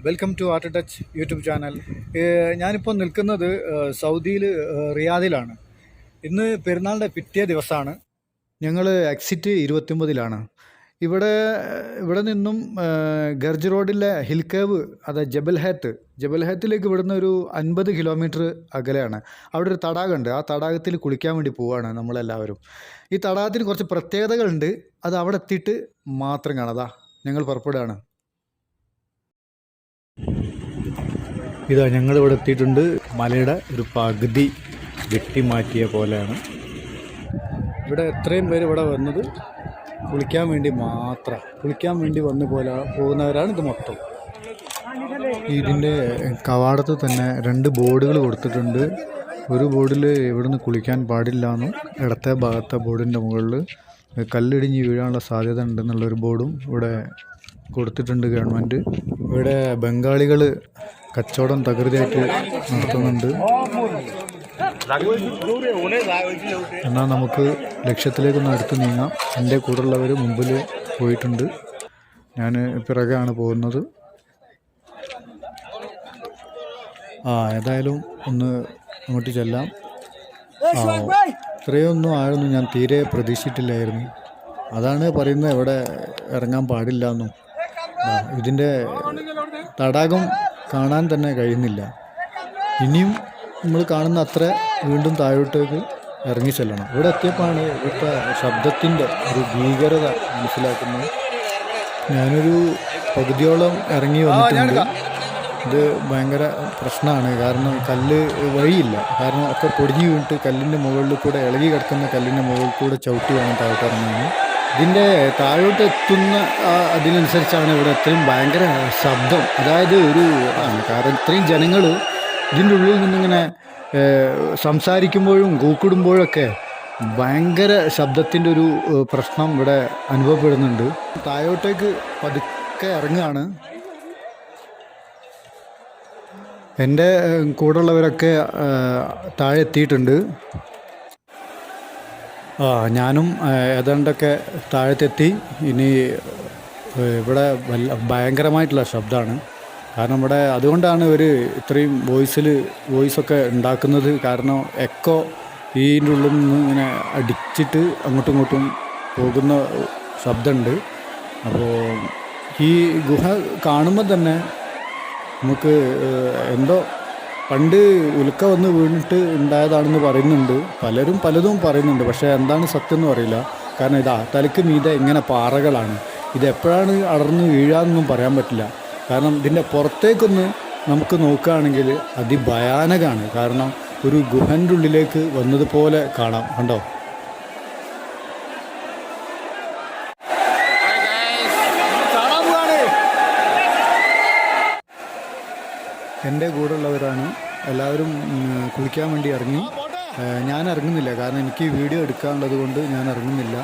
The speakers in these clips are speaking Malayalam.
Welcome to art touch YouTube channel. ഞാനിപ്പോൾ നിൽക്കുന്നത് സൗദിയിൽ റിയാദിലാണ്. ഇന്ന് പെരുന്നാളിൻ്റെ പിറ്റേ ദിവസമാണ്. ഞങ്ങൾ എക്സിറ്റ് 29-ലാണ്. ഇവിടെ നിന്നും ഗർജ് റോഡിലെ ഹിൽ കേവ്, അത് ജബൽഹത്തിലേക്ക് ഇവിടുന്ന് ഒരു 50 കിലോമീറ്റർ അകലെയാണ്. അവിടെ ഒരു തടാകമുണ്ട്. ആ തടാകത്തിൽ കുളിക്കാൻ വേണ്ടി പോവുകയാണ് നമ്മളെല്ലാവരും. ഈ തടാകത്തിന് കുറച്ച് പ്രത്യേകതകളുണ്ട്. അത് അവിടെ എത്തിയിട്ട് മാത്രം കാണാം. ഞങ്ങൾ പുറപ്പെടുകയാണ്. ഇതാ ഞങ്ങളിവിടെ എത്തിയിട്ടുണ്ട്. മലയുടെ ഒരു പകുതി വെട്ടിമാറ്റിയ പോലെയാണ്. ഇവിടെ എത്രയും പേര് ഇവിടെ വന്നത് കുളിക്കാൻ വേണ്ടി മാത്രം, കുളിക്കാൻ വേണ്ടി വന്നു പോകുന്നവരാണ് ഇത് മൊത്തം. ഇതിൻ്റെ കവാടത്ത് തന്നെ 2 ബോർഡുകൾ കൊടുത്തിട്ടുണ്ട്. ഒരു ബോർഡിൽ ഇവിടുന്ന് കുളിക്കാൻ പാടില്ല എന്നും, ഇടത്തെ ഭാഗത്തെ ബോർഡിൻ്റെ മുകളിൽ കല്ലിടിഞ്ഞ് വീഴാനുള്ള സാധ്യത ഉണ്ടെന്നുള്ളൊരു ബോർഡും ഇവിടെ കൊടുത്തിട്ടുണ്ട് ഗവൺമെൻറ്. ഇവിടെ ബംഗാളികൾ കച്ചവടം തകൃതിയായിട്ട് നടത്തുന്നുണ്ട്. എന്നാൽ നമുക്ക് ലക്ഷ്യത്തിലേക്കൊന്ന് അടുത്ത് നീങ്ങാം. എൻ്റെ കൂടെയുള്ളവർ മുമ്പിൽ പോയിട്ടുണ്ട്. ഞാൻ പിറകെയാണ് പോകുന്നത്. ഏതായാലും ഒന്ന് അങ്ങോട്ട് ചെല്ലാം. ഇത്രയൊന്നും ആയിരുന്നു ഞാൻ തീരെ പ്രതീക്ഷിച്ചിട്ടില്ലായിരുന്നു. അതാണ് പറയുന്നത് ഇവിടെ ഇറങ്ങാൻ പാടില്ല എന്നും. ഇതിൻ്റെ തടാകം കാണാൻ തന്നെ കഴിയുന്നില്ല. ഇനിയും നമ്മൾ കാണുന്ന അത്ര വീണ്ടും താഴോട്ടേക്ക് ഇറങ്ങി ചെല്ലണം. ഇവിടെ എത്തിയപ്പോഴാണ് ഇവിടുത്തെ ശബ്ദത്തിൻ്റെ ഒരു ഭീകരത മനസ്സിലാക്കുന്നത്. ഞാനൊരു പകുതിയോളം ഇറങ്ങി വന്നിട്ടുണ്ട്. ഇത് ഭയങ്കര പ്രശ്നമാണ്. കാരണം കല്ല് വഴിയില്ല. കാരണം ഒക്കെ പൊടിഞ്ഞു വീണിട്ട് കല്ലിൻ്റെ മുകളിൽ കൂടെ, ഇളകി കിടക്കുന്ന കല്ലിൻ്റെ മുകളിൽ കൂടെ ചവിട്ടി വേണം താഴോട്ട് ഇറങ്ങാൻ. ഇതിൻ്റെ താഴോട്ട് എത്തുന്ന അതിനനുസരിച്ചാണ് ഇവിടെ ഇത്രയും ഭയങ്കര ശബ്ദം. അതായത് കാരണം ഇത്രയും ജനങ്ങൾ ഇതിൻ്റെ ഉള്ളിൽ നിന്നിങ്ങനെ സംസാരിക്കുമ്പോഴും കൂക്കിടുമ്പോഴൊക്കെ ഭയങ്കര ശബ്ദത്തിൻ്റെ ഒരു പ്രശ്നം ഇവിടെ അനുഭവപ്പെടുന്നുണ്ട്. താഴോട്ടേക്ക് പതുക്കെ ഇറങ്ങുകയാണ്. എൻ്റെ കൂടെയുള്ളവരൊക്കെ താഴെ എത്തിയിട്ടുണ്ട്. ഞാനും ഏതാണ്ടൊക്കെ താഴത്തെത്തി. ഇനി ഇവിടെ ഭയങ്കരമായിട്ടുള്ള ശബ്ദമാണ്. കാരണം ഇവിടെ അതുകൊണ്ടാണ് ഇവർ ഇത്രയും വോയിസൊക്കെ ഉണ്ടാക്കുന്നത്. കാരണം എക്കോ ഇതിൻ്റെ ഉള്ളിൽ നിന്ന് ഇങ്ങനെ അടിച്ചിട്ട് അങ്ങോട്ടും ഇങ്ങോട്ടും പോകുന്ന ശബ്ദമുണ്ട്. അപ്പോൾ ഈ ഗുഹ കാണുമ്പോൾ തന്നെ നമുക്ക് എന്തോ പണ്ട് ഉൽക്ക വന്ന് വീണിട്ട് ഉണ്ടായതാണെന്ന് പറയുന്നുണ്ട്. പലതും പറയുന്നുണ്ട്. പക്ഷേ എന്താണ് സത്യം എന്ന് അറിയില്ല. കാരണം തലയ്ക്ക് മീതെ ഇങ്ങനെ പാറകളാണ്. ഇതെപ്പോഴാണ് അടർന്ന് വീഴാന്നൊന്നും പറയാൻ പറ്റില്ല. കാരണം ഇതിൻ്റെ പുറത്തേക്കൊന്ന് നമുക്ക് നോക്കുകയാണെങ്കിൽ അതിഭയാനകമാണ്. കാരണം ഒരു ഗുഹൻ്റെ ഉള്ളിലേക്ക് വന്നതുപോലെ കാണാം. കണ്ടോ? എൻ്റെ കൂടെയുള്ളവരാണ് എല്ലാവരും കുളിക്കാൻ വേണ്ടി ഇറങ്ങി. ഞാൻ ഇറങ്ങുന്നില്ല. കാരണം എനിക്ക് വീഡിയോ എടുക്കാനുള്ളത് കൊണ്ട് ഞാൻ ഇറങ്ങുന്നില്ല.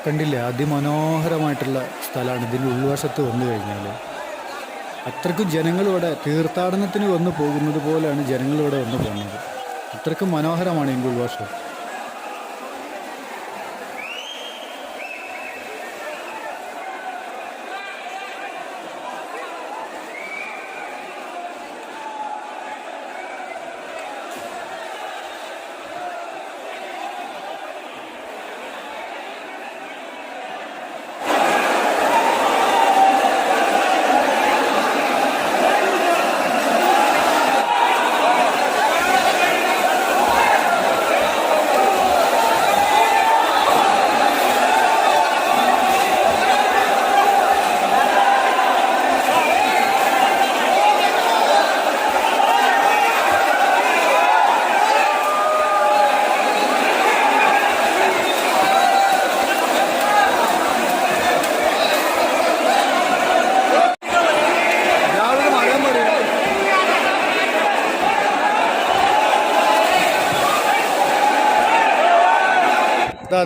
കണ്ടില്ലേ, അതിമനോഹരമായിട്ടുള്ള സ്ഥലമാണ്. ഇതിൻ്റെ ഉൾവശത്ത് വന്നു കഴിഞ്ഞാൽ അത്രയ്ക്കും ജനങ്ങളിവിടെ തീർത്ഥാടനത്തിന് വന്ന് പോകുന്നത് പോലെയാണ് ജനങ്ങളിവിടെ വന്ന് പോകുന്നത്. അത്രയ്ക്കും മനോഹരമാണ് ഇതിൻ്റെ ഉൾവശം.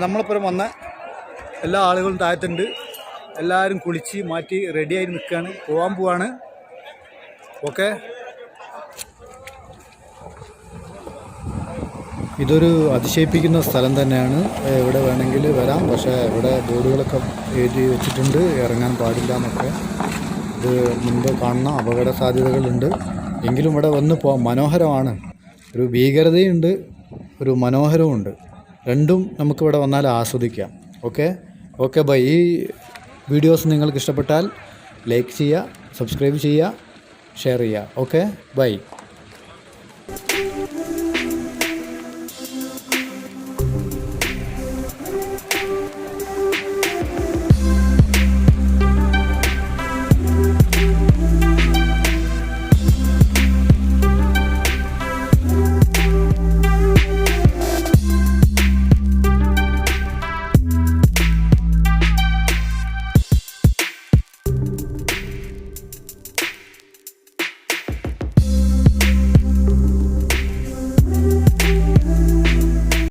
നമ്മളിപ്പം വന്ന എല്ലാ ആളുകളും താഴത്തുണ്ട്. എല്ലാവരും കുളിച്ച് മാറ്റി റെഡിയായി നിൽക്കുകയാണ്. പോകാൻ പോവാണ്. ഓക്കെ. ഇതൊരു അതിശയിപ്പിക്കുന്ന സ്ഥലം തന്നെയാണ്. ഇവിടെ വേണമെങ്കിൽ വരാം, പക്ഷേ ഇവിടെ ബോർഡുകളൊക്കെ എഴുതി വെച്ചിട്ടുണ്ട് ഇറങ്ങാൻ പാടില്ല എന്നൊക്കെ. ഇത് മുൻപ് കാണുന്ന അപകട സാധ്യതകളുണ്ട്. എങ്കിലും ഇവിടെ വന്ന് മനോഹരമാണ്. ഒരു ഭീകരതയുണ്ട്, ഒരു മനോഹരവുമുണ്ട്. രണ്ടും നമുക്കിവിടെ വന്നാൽ ആസ്വദിക്കാം. Okay bye. ഈ വീഡിയോസ് നിങ്ങൾക്ക് ഇഷ്ടപ്പെട്ടാൽ ലൈക്ക് ചെയ്യുക, സബ്സ്ക്രൈബ് ചെയ്യുക, ഷെയർ ചെയ്യുക. Okay bye.